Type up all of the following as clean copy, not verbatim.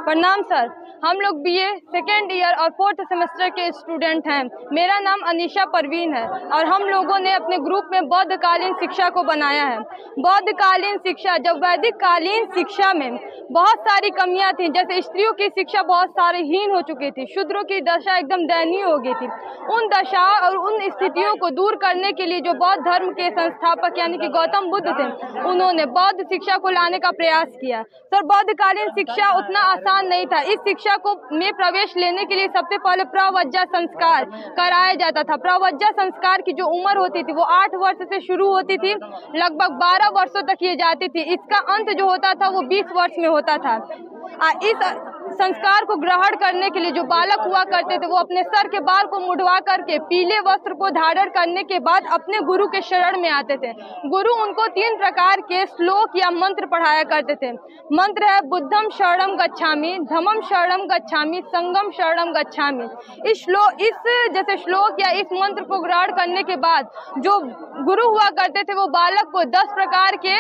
प्रणाम सर, हम लोग बीए सेकेंड ईयर और 4th सेमेस्टर के स्टूडेंट हैं। मेरा नाम अनीशा परवीन है और हम लोगों ने अपने ग्रुप में बौद्धकालीन शिक्षा को बनाया है। बौद्धकालीन शिक्षा, जब वैदिक कालीन शिक्षा में बहुत सारी कमियां थी, जैसे स्त्रियों की शिक्षा बहुत सारी हीन हो चुकी थी, शूद्रों की दशा एकदम दयनीय हो गई थी। उन दशा और उन स्थितियों को दूर करने के लिए जो बौद्ध धर्म के संस्थापक यानी कि गौतम बुद्ध थे, उन्होंने बौद्ध शिक्षा को लाने का प्रयास किया। सर, बौद्धकालीन शिक्षा उतना आसान नहीं था। इस शिक्षा को में प्रवेश लेने के लिए सबसे पहले प्रवज्जा संस्कार कराया जाता था। प्रवज्जा संस्कार की जो उम्र होती थी वो 8 वर्ष से शुरू होती थी, लगभग 12 वर्षों तक ये जाती थी। इसका अंत जो होता था वो 20 वर्ष में होता था। इस संस्कार को ग्रहण करने के लिए जो बालक हुआ करते थे वो अपने सर के बाल को मुड़वा करके पीले वस्त्र को धारण करने के बाद अपने गुरु के शरण में आते थे। गुरु उनको 3 प्रकार के श्लोक या मंत्र पढ़ाया करते थे। मंत्र है बुद्धम शरणम गच्छामि, धम्मम शरणम गच्छामि, संगम शरणम गच्छामि। इस जैसे श्लोक या इस मंत्र को ग्रहण करने के बाद जो गुरु हुआ करते थे वो बालक को 10 प्रकार के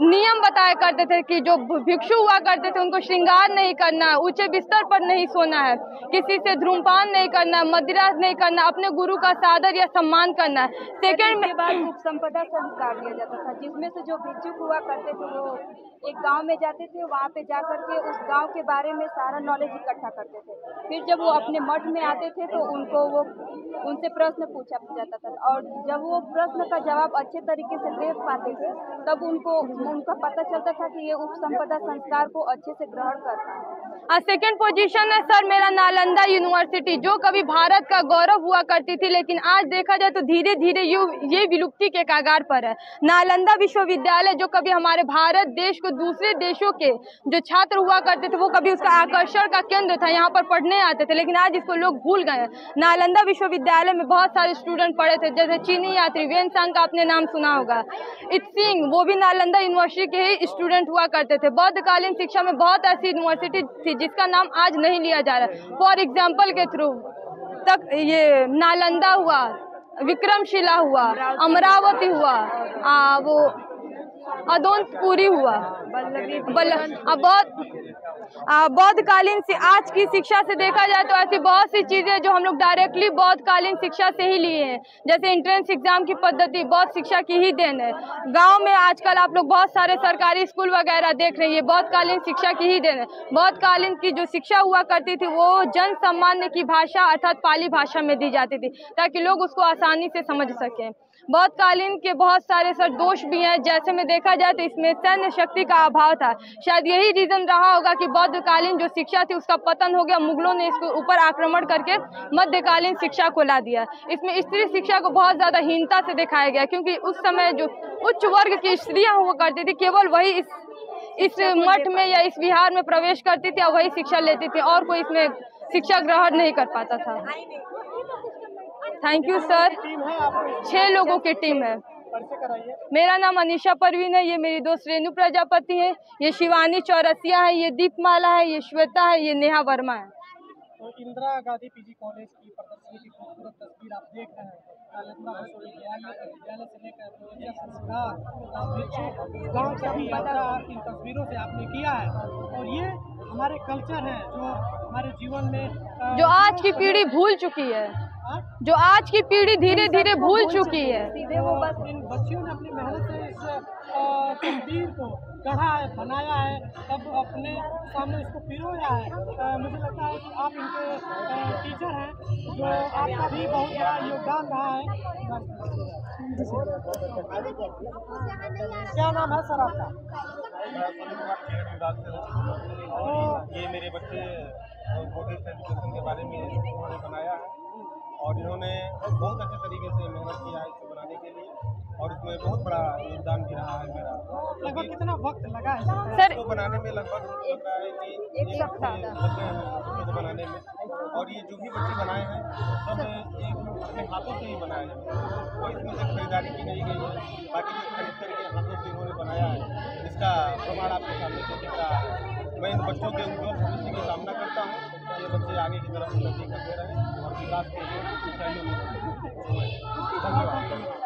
नियम बताया करते थे कि जो भिक्षु हुआ करते थे उनको श्रृंगार नहीं करना, ऊंचे बिस्तर पर नहीं सोना है, किसी से धूम्रपान नहीं करना, मदिरा नहीं करना, अपने गुरु का सादर या सम्मान करना है। सेकंड में बाद उपसंपदा संस्कार दिया जाता था, जिसमें से जो भिक्षुक हुआ करते थे वो एक गांव में जाते थे, वहां पे जाकर के उस गांव के बारे में सारा नॉलेज इकट्ठा करते थे। फिर जब वो अपने मठ में आते थे तो उनसे प्रश्न पूछा जाता था और जब वो प्रश्न का जवाब अच्छे तरीके से दे पाते थे तब उनका पता चलता था कि ये उपसंपदा संस्कार को अच्छे से ग्रहण करना है। सेकेंड पोजीशन है सर मेरा नालंदा यूनिवर्सिटी, जो कभी भारत का गौरव हुआ करती थी, लेकिन आज देखा जाए तो धीरे धीरे ये विलुप्ति के कगार पर है। नालंदा विश्वविद्यालय जो कभी हमारे भारत देश को दूसरे देशों के जो छात्र हुआ करते थे वो कभी उसका आकर्षण का केंद्र था, यहाँ पर पढ़ने आते थे, लेकिन आज इसको लोग भूल गए। नालंदा विश्वविद्यालय में बहुत सारे स्टूडेंट पढ़े थे, जैसे चीनी यात्री वेनसांग का आपने नाम सुना होगा, इत्सिंग, वो भी नालंदा यूनिवर्सिटी के ही स्टूडेंट हुआ करते थे। बौद्धकालीन शिक्षा में बहुत ऐसी यूनिवर्सिटी थी जिसका नाम आज नहीं लिया जा रहा है। फॉर एग्जाम्पल के थ्रू तक ये नालंदा हुआ, विक्रमशिला हुआ, अमरावती हुआ, वो अदोनपुरी हुआ, बौद्धकालीन से आज की शिक्षा से देखा जाए तो ऐसी बहुत सी चीजें जो हम लोग डायरेक्टली बौद्धकालीन शिक्षा से ही लिए हैं, जैसे एंट्रेंस एग्जाम की पद्धति बौद्ध शिक्षा की ही देन है। गांव में आजकल आप लोग बहुत सारे सरकारी स्कूल वगैरह देख रहे हैं, ये बौद्धकालीन शिक्षा की ही देन है। बौद्धकालीन की जो शिक्षा हुआ करती थी वो जन सामान्य की भाषा अर्थात पाली भाषा में दी जाती थी ताकि लोग उसको आसानी से समझ सकें। बौद्धकालीन के बहुत सारे सर दोष भी हैं, जैसे में देखा जाए तो इसमें सैन्य शक्ति का अभाव था। शायद यही रीजन रहा होगा कि बौद्धकालीन जो शिक्षा थी उसका पतन हो गया, मुगलों ने इसके ऊपर आक्रमण करके मध्यकालीन शिक्षा को ला दिया। इसमें स्त्री शिक्षा को बहुत ज्यादा हीनता से दिखाया गया, क्योंकि उस समय जो उच्च वर्ग की स्त्रियां हुआ करती थी केवल वही इस मठ में या इस विहार में प्रवेश करती थी और वही शिक्षा लेती थी, और कोई इसमें शिक्षा ग्रहण नहीं कर पाता था। Thank you sir. 6 लोगों की टीम है। मेरा नाम अनीशा परवीन है, ये मेरी दोस्त रेणु प्रजापति है, ये शिवानी चौरसिया है, ये दीपमाला है, ये श्वेता है, ये नेहा वर्मा है। तो इंदिरा गांधी पीजी कॉलेज की प्रदर्शनी की खूबसूरत तस्वीर आप देख रहे हैं। नालंदा विश्वविद्यालय से लेकर प्रवज्जा संस्कार गाँव से भी यात्रा इन तस्वीरों से आपने किया है, और ये हमारे कल्चर है जो हमारे जीवन में जो आज की पीढ़ी भूल चुकी है, जो आज की पीढ़ी धीरे धीरे भूल चुकी है। सीधे वो बस इन बच्चियों ने अपनी मेहनत से इस तस्वीर को गढ़ा है, बनाया है, तब अपने सामने इसको पिरोया है। मुझे लगता है कि आप इनके टीचर हैं, जो आपका भी बहुत बड़ा योगदान रहा है। क्या नाम है सर आपका? ये मेरे बच्चे बुद्धिस्ट एजुकेशन के बारे में उन्होंने बनाया है और इन्होंने बहुत अच्छे तरीके से मेहनत किया है इसको बनाने के लिए, और इसमें बहुत बड़ा योगदान भी रहा है मेरा। लगभग कितना वक्त लगा है सर? इसको बनाने में लगभग लगता है कि 1 सप्ताह लगे हैं इसको बनाने में, और ये जो भी बच्चे बनाए हैं सब एक अपने हाथों से ही बनाए हैं, कोई इसमें से खरीदारी की नहीं गई है, बाकी खरीद करके हाथों से इन्होंने बनाया है। इसका प्रमाण आपके सामने से दिख रहा है। मैं इन बच्चों के उज्ज्वल भविष्य की कामना करता हूँ, ये बच्चे आगे की तरफ उन्नति करते रहें और विकास के लिए ऊंचाइयों में। धन्यवाद।